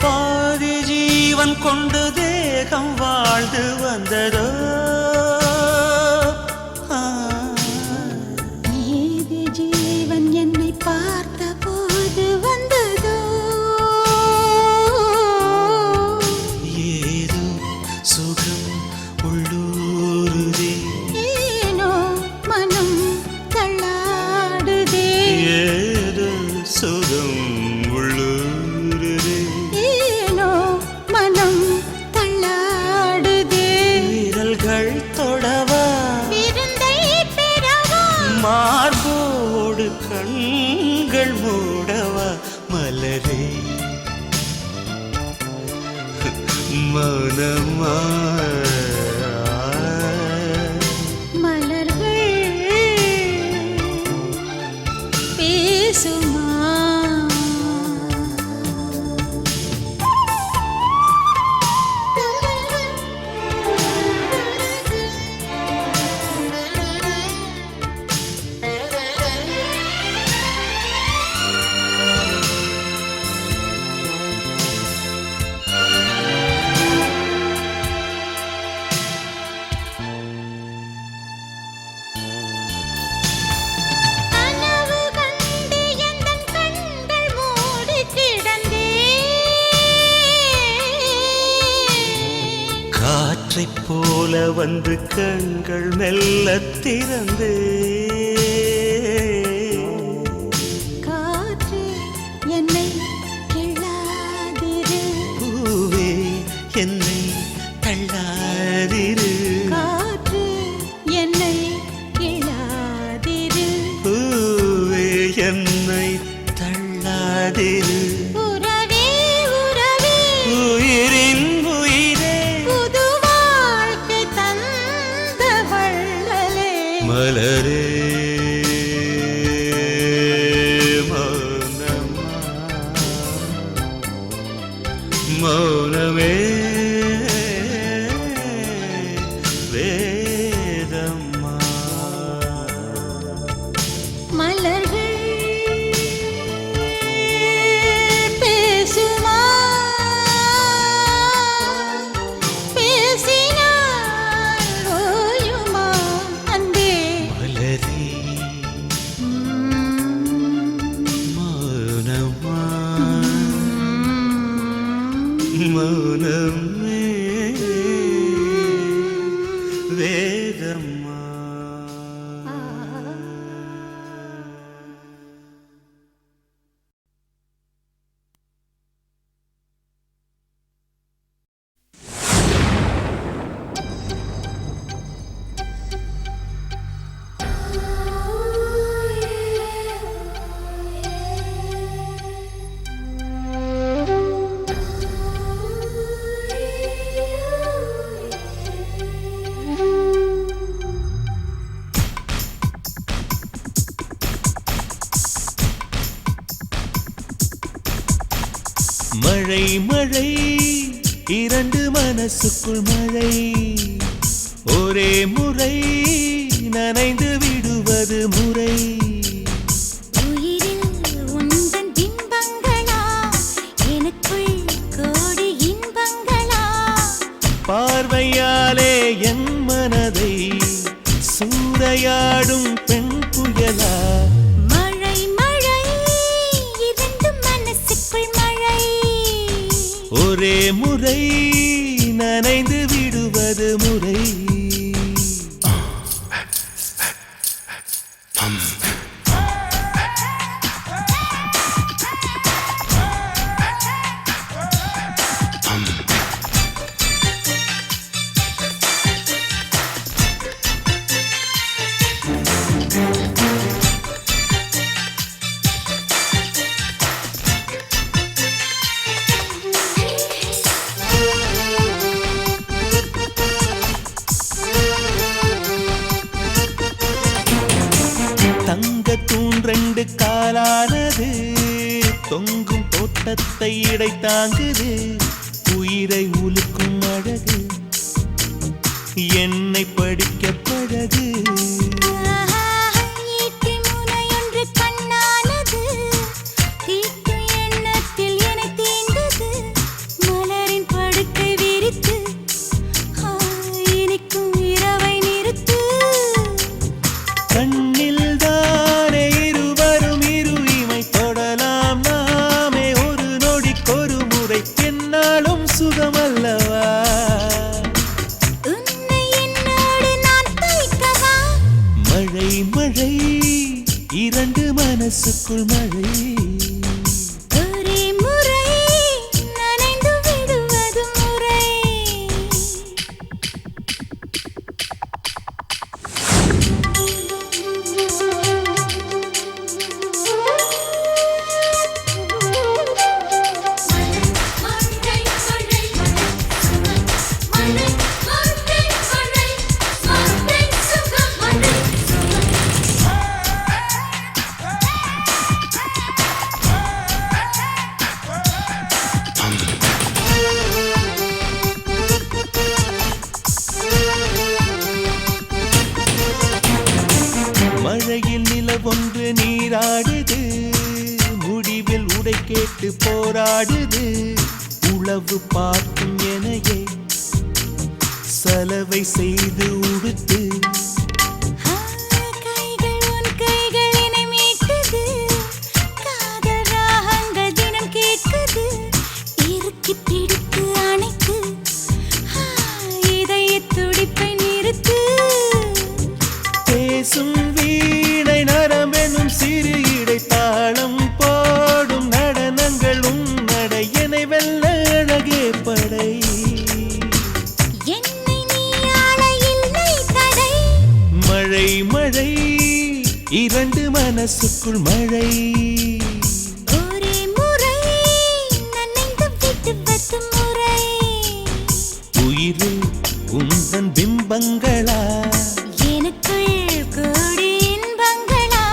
பாதி ஜீவன் கொண்டு தேகம் வாழ்ந்து வந்ததோ நீதி ஜீவன் என்னை பார்த்த போது வந்ததோ ஏதோ சுகம் உள்ளூருதே ஏனோ மனம் தள்ளாடுதே ஏதோ சுகம் உள்ளூருதே ஏனோ மனம் தள்ளாடுதே விரல்கள் தொடவா விருந்தை பெறவா மார்போடு கண்கள் மூடவா மலரே மௌனமா மலர்கள் பேசுமா கனவு கண்டு எந்தன் கண்கள் மூடி கிடந்தேன் காற்றைப் போல வந்து கண்கள் மெல்ல திறந்தே காற்று என்னை கிள்ளாதிரு பூவே என்னை தள்ளாதிரு காற்று என்னை கிள்ளாதிரு பூவே என்னை தள்ளாதிரு உறவே உறவே உயிரின் உயிரே புது வாழ்க்கை தந்த வள்ளலே மலரே மௌனமா மௌனமே வேதமா மலர்கள் பேசுமா பேசினால் ஓயுமா அன்பே மலரே மழை மழை இரண்டு மனசுக்குள் மழை ஒரே முறை நனைந்து விடுவது முறை உயிரில் உந்தன் பிம்பங்களா எனக்குள் கோடி இன்பங்களா பார்வையாலே என் மனதை சூறையாடும் பெண் புயலா மழை மழை இரண்டு மனசுக்குள் மழை ஒரே முறை நனைந்து விடுவது முறை தங்க தூண் ரெண்டு காலானது தொங்கும் தோட்டத்தை இடை தாங்குது உயிரை உலுக்கும் அழகு என்னை படிக்க பழகு ஈட்டி முனையொன்று கண்ணானது தீட்டு எண்ணத்தில் என்னை தீண்டது மலரின் படுக்கை விரித்து இனிக்கும் இரவை நிறுத்து கண்ணில் தானே இருவரும் இரு இமை தொடலாம் நாமே ஒரு நொடிக்கொரு முறை என்னாலும் சுகமல்லவா உன்னை என்னோடு நான் தைக்கவா மழை மழை இரண்டு மனசுக்குள் மழை ஒரே முறை நனைந்து விடுவது முறை மழையில் நிலவொன்று நீராடுது முடிவில் உடை கேட்டு போராடுது உளவு பார்க்கும் எனையே சலவை செய்து உடுத்து கைகள் உன் கைகள் என்னை மீட்டது காதல் ராகங்கள் தினம் கேட்குது இறுக்கி பிடித்து அணைத்து இதய துடிப்பை நிறுத்து பேசும் வீணை நரம்பெனும் சிறு இடை தாளம் போடும் நடனங்கள் உன்னடை என்னை வெல்ல அழகே படை என்னை நீ ஆள இல்லை தடை மழை மழை இரண்டு மனசுக்குள் மழை ஒரே முறை நனைந்து விடுவது முறை உயிரில் உந்தன் பிம்பங்களா எனக்குள் கோடி இன்பங்களா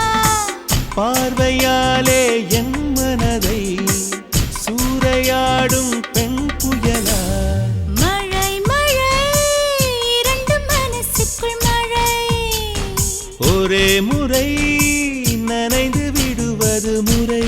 பார்வையாலே என் மனதை சூறையாடும் பெண் புயலா மழை மழை இரண்டு மனசுக்குள் மழை ஒரே முறை நனைந்து விடுவது முறை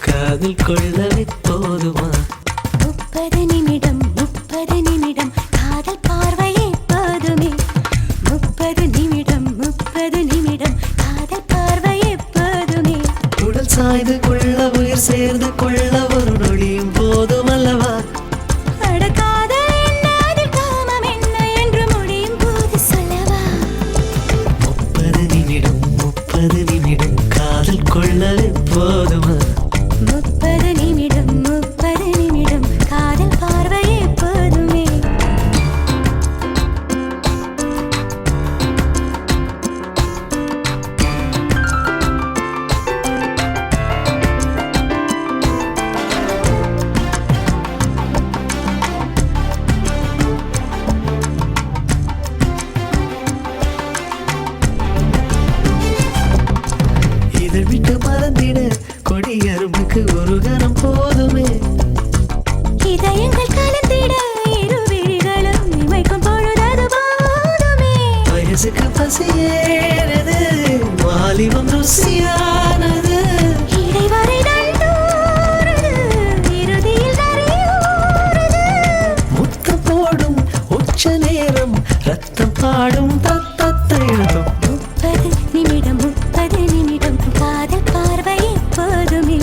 காதல் கொள்ளவே போதுமா 30 நிமிடம் கொள்ள ஒரு நொடியும் போதும் அல்லவா அடக்காதல் என்ன அதில் காமம் என்ன என்று முடியும் போது சொல்லவா 30 நிமிடம் காதல் கொள்ளவே போதுமா 30 நிமிடம் காதல் பார்வையே போதுமே இதழ் விட்டு மறந்திட கொடி அரும்புக்கு ஒரு கணம் போதுமே இதயங்கள் கலந்திட இரு விழிகளும் இமைக்கும் பொழுது போதுமே வயசுக்கு பசியேறது வாலிபம் ருசியானது இடைவரை நண்டூறுது இறுதியில் நரையூறுது முத்தம் போடும் உச்ச நேரம் ரத்தம் பாடும் தத்தத்தையும் 30 நிமிடம் காதல் பார்வையே போதுமே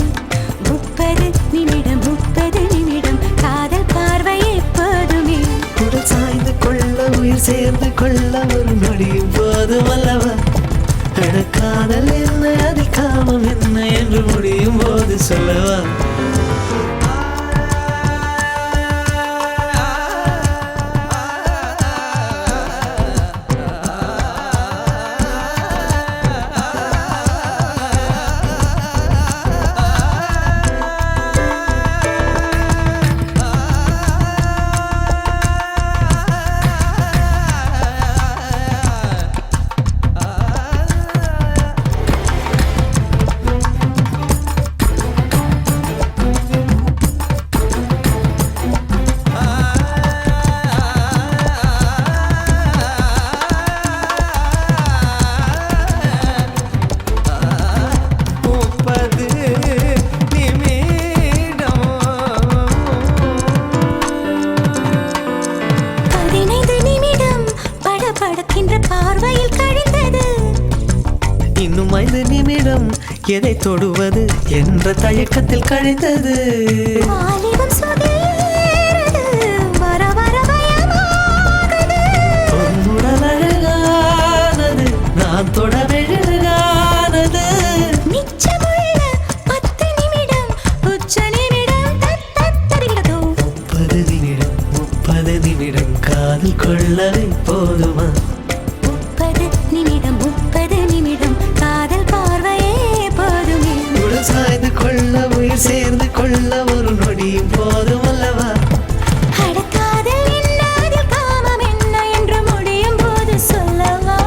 30 நிமிடம் காதல் பார்வையே போதுமே உடல் சாய்ந்து கொள்ள உயிர் சேர்ந்து கொள்ள ஒரு நொடியும் போதும் அல்லவா காதல் என்ன அதில் காமம் என்ன என்று முடியும் போது சொல்லவா பார்வையில் கழிந்தது இன்னும் 5 நிமிடம் எதை தொடுவது என்ற தயக்கத்தில் கழிந்தது வாலிபம் சுதேறுது வர வர பயமாகுது பொன்னுடல் அழகானது நான் தொட மெழுகானது மிச்சமுள்ள 10 நிமிடம் உச்ச நிமிடம் தத்தத்தரிகிறதோ 30 நிமிடம் காதல் கொள்ளவே போதுமா 30 நிமிடம் காதல் பார்வையே போதுமே உடல் சாய்ந்து கொள்ள உயிர் சேர்ந்து கொள்ள ஒரு நொடியும் போதும் அல்லவா அடக்காதல் என்ன அதில் காமம் என்ன என்று முடியும் போது சொல்லவா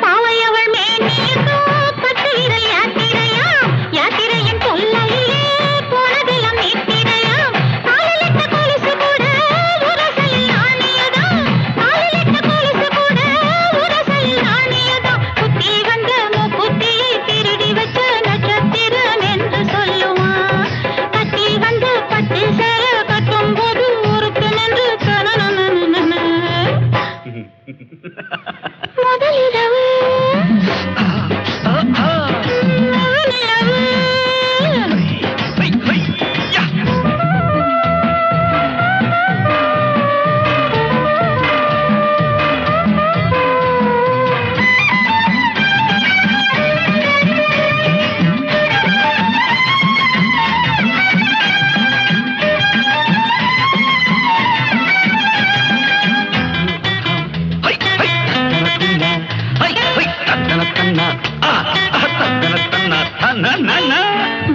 பாவையவள் மேனியதோ பத்து விரல் யாத்திரையாம் யாத்திரையின் தொல்லையிலே போனதெல்லாம் நித்திரையாம் காலிலிட்ட கொலுசு கூட உரசையில் ஆணியதாம் காலிலிட்ட கொலுசு கூட உரசையில் ஆணியதாம் புத்தி வந்த மூக்குத்தியை திருடி வச்ச நட்சத்திரம் என்று சொல்லுவான் கத்தி வந்த பட்டு சேர கட்டும் போது ஊருக்கு நின்று முதலிரவு நிலவு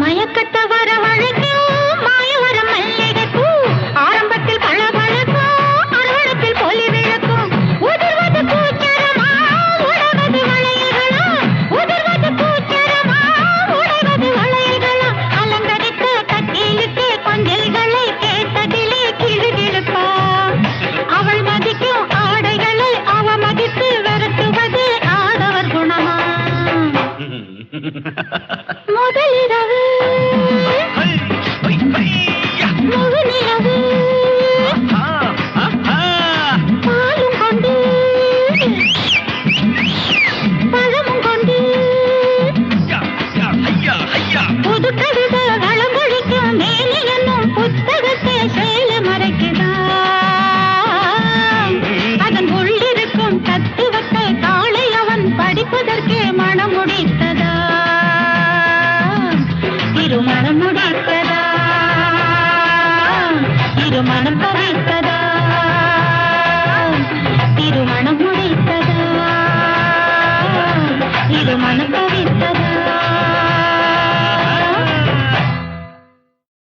மயக்கத்த வரவழைக்கும் மாயவரம் மல்லிகைப்பூ ஆரம்பத்தில் பளபளக்கும் அறுவடத்தில் பொலி விளக்கும் உதிர்வது பூச்சரமா உடைவது வளையல்களா உதிர்வது பூச்சரமா உடைவது வளையல்களா அலங்கரித்த கட்டிலுக்கு கொஞ்சல்களை கேட்டதிலே கிழுகிழுப்பா அவள் மதிக்கும் ஆடைகளை அவ மதித்து விரட்டுவது ஆடவர் குணமா முதலிரவு முழுநிலவு பாலும் கொண்டு பழமும் கொண்டு புது கவிதை வளமொழிக்கும் மேனி என்னும் புத்தகத்தை சேல மறைக்குதா அதன் உள்ளிருக்கும் தத்துவத்தை காலை அவன் படிப்பதற்கே மனம் முடித்ததா இருமனம் முடித்ததா இருமனம்